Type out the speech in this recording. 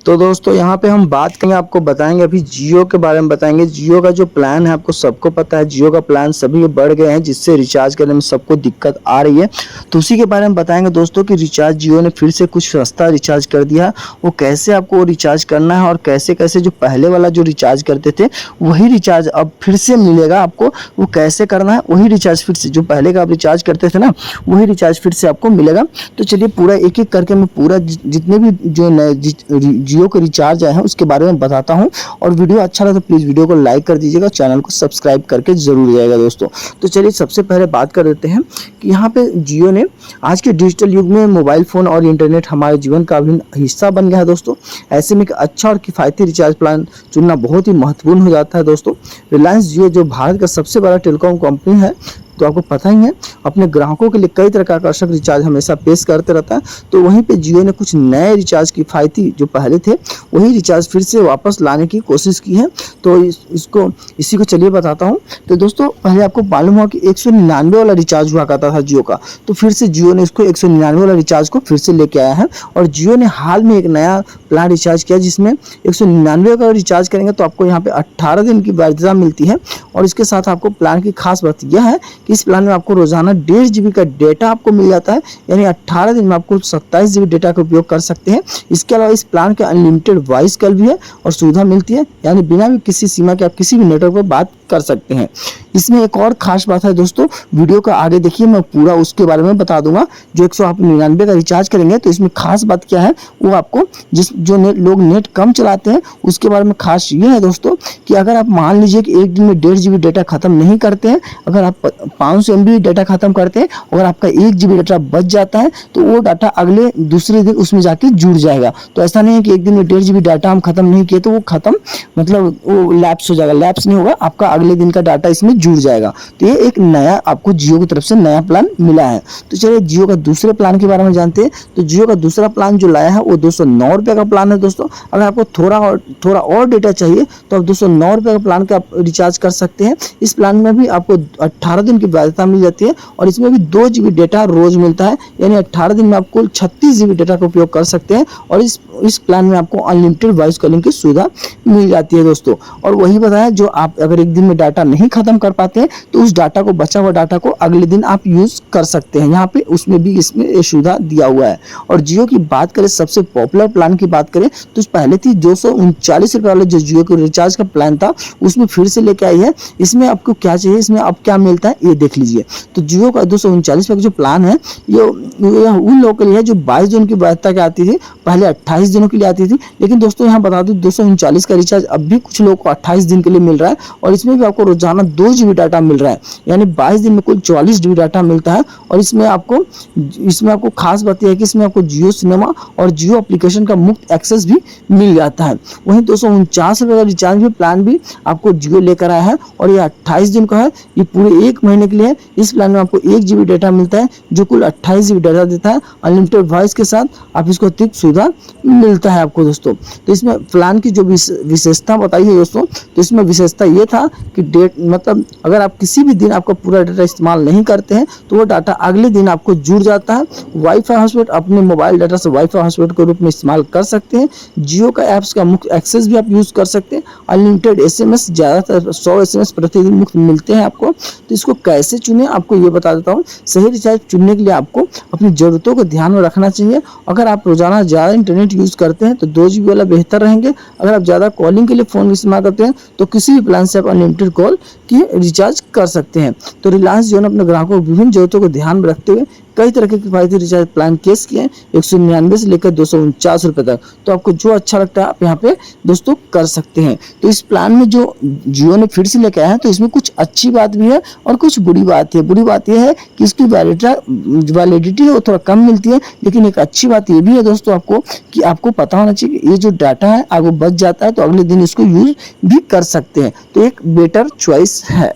तो दोस्तों यहाँ पे हम बात करेंगे, आपको बताएंगे अभी जियो के बारे में बताएंगे। जियो का जो प्लान है आपको सबको पता है, जियो का प्लान सभी बढ़ गए हैं जिससे रिचार्ज करने में सबको दिक्कत आ रही है। तो उसी के बारे में बताएंगे दोस्तों कि रिचार्ज जियो ने फिर से कुछ सस्ता रिचार्ज कर दिया है, वो कैसे आपको रिचार्ज करना है और कैसे कैसे जो पहले वाला जो रिचार्ज करते थे वही रिचार्ज अब फिर से मिलेगा आपको, वो कैसे करना है वही रिचार्ज फिर से जो पहले का आप रिचार्ज करते थे ना वही रिचार्ज फिर से आपको मिलेगा। तो चलिए पूरा एक एक करके मैं पूरा जितने भी जो नए जियो के रिचार्ज आए हैं उसके बारे में बताता हूं। और वीडियो अच्छा लगा तो प्लीज़ वीडियो को लाइक कर दीजिएगा, चैनल को सब्सक्राइब करके जरूर जाएगा दोस्तों। तो चलिए सबसे पहले बात कर लेते हैं कि यहाँ पे जियो ने आज के डिजिटल युग में मोबाइल फ़ोन और इंटरनेट हमारे जीवन का अभिन्न हिस्सा बन गया है दोस्तों। ऐसे में एक अच्छा और किफ़ायती रिचार्ज प्लान चुनना बहुत ही महत्वपूर्ण हो जाता है दोस्तों। रिलायंस जियो जो भारत का सबसे बड़ा टेलीकॉम कंपनी है, तो आपको पता ही है अपने ग्राहकों के लिए कई तरह का आकर्षक रिचार्ज हमेशा पेश करते रहता है। तो वहीं पे जियो ने कुछ नए रिचार्ज किफ़ायती जो पहले थे वही रिचार्ज फिर से वापस लाने की कोशिश की है। तो इसी को चलिए बताता हूँ। तो दोस्तों पहले आपको मालूम हुआ कि 199 वाला रिचार्ज हुआ करता था जियो का, तो फिर से जियो ने इसको 199 वाला रिचार्ज को फिर से लेके आया है। और जियो ने हाल में एक नया प्लान रिचार्ज किया जिसमें 199 का रिचार्ज करेंगे तो आपको यहाँ पे 18 दिन की वैधता मिलती है। और इसके साथ आपको प्लान की खास बात यह है कि इस प्लान में आपको रोजाना 1.5 GB का डेटा आपको मिल जाता है, यानी 18 दिन में आपको 27 GB डेटा का उपयोग कर सकते हैं। इसके अलावा इस प्लान के अनलिमिटेड वॉइस कॉल भी है और सुविधा मिलती है, यानी बिना भी किसी सीमा के आप किसी भी नेटवर्क पर बात कर सकते हैं। इसमें एक और खास बात है दोस्तों, वीडियो का आगे देखिए, मैं पूरा उसके बारे में बता दूंगा। जो 199 का रिचार्ज करेंगे तो इसमें खास बात क्या है वो आपको जो लोग नेट कम चलाते हैं उसके बारे में खास ये है दोस्तों कि अगर आप मान लीजिए कि एक दिन में 1.5 GB डेटा खत्म नहीं करते हैं, अगर आप 500 MB डेटा खत्म करते हैं, अगर आपका 1 GB डेटा बच जाता है तो वो डाटा अगले दूसरे दिन उसमें जाके जुड़ जाएगा। तो ऐसा नहीं है कि एक दिन में 1.5 GB डाटा हम खत्म नहीं किए तो वो खत्म मतलब वो लैप्स हो जाएगा, लैप्स नहीं होगा, आपका अगले दिन का डाटा इसमें जुड़ जाएगा। तो ये एक नया आपको जियो की तरफ से नया प्लान मिला है। तो चलिए जियो का दूसरे प्लान के बारे में जानते हैं। तो जियो का दूसरा प्लान जो लाया है वो 209 रुपये का प्लान है दोस्तों। अगर आपको थोड़ा और डेटा चाहिए तो आप 209 रुपये का प्लान का रिचार्ज कर सकते हैं। इस प्लान में भी आपको 18 दिन की वैधता मिल जाती है और इसमें भी 2 GB डेटा रोज मिलता है, यानी 18 दिन में आप कुल 36 GB डेटा का उपयोग कर सकते हैं। और इस प्लान में आपको अनलिमिटेड वॉइस कॉलिंग की सुविधा मिल जाती है दोस्तों। और वही बताया, जो आप अगर एक दिन में डाटा नहीं खत्म कर पाते हैं तो उस डाटा को, बचा हुआ डाटा को अगले दिन आप यूज कर सकते हैं। यहाँ पे उसमें भी इसमें ये सुविधा दिया हुआ है। और जियो की बात करें, सबसे पॉपुलर प्लान की बात करें तो पहले थी 239 रुपये वाला जो जियो के रिचार्ज का प्लान था उसमें फिर से लेके आई है। इसमें आपको क्या चाहिए, इसमें अब क्या मिलता है ये देख लीजिए। तो जियो का 239 रुपये का जो प्लान है ये उन लोगों के लिए है जो 22 दिन की वैधता के आती थी, पहले 28 दिनों के लिए आती थी। लेकिन दोस्तों यहाँ बता दूं 239 का रिचार्ज अब भी कुछ लोगों को 28 दिन के लिए मिल रहा है और इसमें भी आपको रोजाना 2 GB डाटा मिल रहा है, यानी 22 दिन में कुल 44 GB डाटा मिलता है। और इसमें आपको खास बात यह है कि इसमें आपको जियो सिनेमा और जियो एप्लीकेशन का मुफ्त एक्सेस भी मिल जाता है। वहीं 249 रुपये का रिचार्ज भी प्लान भी आपको जियो लेकर आया है और ये 28 दिन का है, ये पूरे 1 महीने के लिए है। इस प्लान में आपको 1 GB डाटा मिलता है जो कुल 28 GB डाटा देता है। अनलिमिटेड वॉइस के साथ आप इसको अतिरिक्त सुविधा मिलता है आपको दोस्तों। तो इसमें प्लान की जो विशेषता बताई है दोस्तों, तो इसमें विशेषता ये था कि मतलब अगर आप किसी भी दिन आपका पूरा डाटा इस्तेमाल नहीं करते हैं तो वो डाटा अगले दिन आपको जुड़ जाता है। वाईफाई हॉटस्पॉट अपने मोबाइल डाटा से वाईफाई हॉटस्पॉट के रूप में इस्तेमाल कर सकते हैं। जियो का ऐप्स का मुफ्त एक्सेस भी आप यूज़ कर सकते हैं। अनलिमिटेड SMS, ज़्यादातर 100 SMS प्रतिदिन मुफ्त मिलते हैं आपको। तो इसको कैसे चुने आपको ये बता देता हूँ। सही रिचार्ज चुनने के लिए आपको अपनी ज़रूरतों को ध्यान में रखना चाहिए। अगर आप रोजाना ज़्यादा इंटरनेट यूज़ करते हैं तो 2 GB वाला बेहतर रहेंगे। अगर आप ज़्यादा कॉलिंग के लिए फ़ोन इस्तेमाल करते हैं तो किसी भी प्लान से आप अनलिमिटेड कॉल की रिचार्ज कर सकते हैं। तो रिलायंस जियो ने अपने ग्राहकों को विभिन्न जरूरतों को ध्यान में रखते हुए कई तरह के किफायती रिचार्ज प्लान केस किए, 199 से लेकर 249 रुपये तक। तो आपको जो अच्छा लगता है आप यहाँ पे दोस्तों कर सकते हैं। तो इस प्लान में जो जियो ने फिर से लेकर आया है तो इसमें कुछ अच्छी बात भी है और कुछ बुरी बात है। बुरी बात यह है कि इसकी वैलिडिटी है वो थोड़ा कम मिलती है, लेकिन एक अच्छी बात ये भी है दोस्तों आपको पता होना चाहिए कि ये जो डाटा है आपको बच जाता है तो अगले दिन इसको यूज भी कर सकते हैं। तो एक बेटर चॉइस है।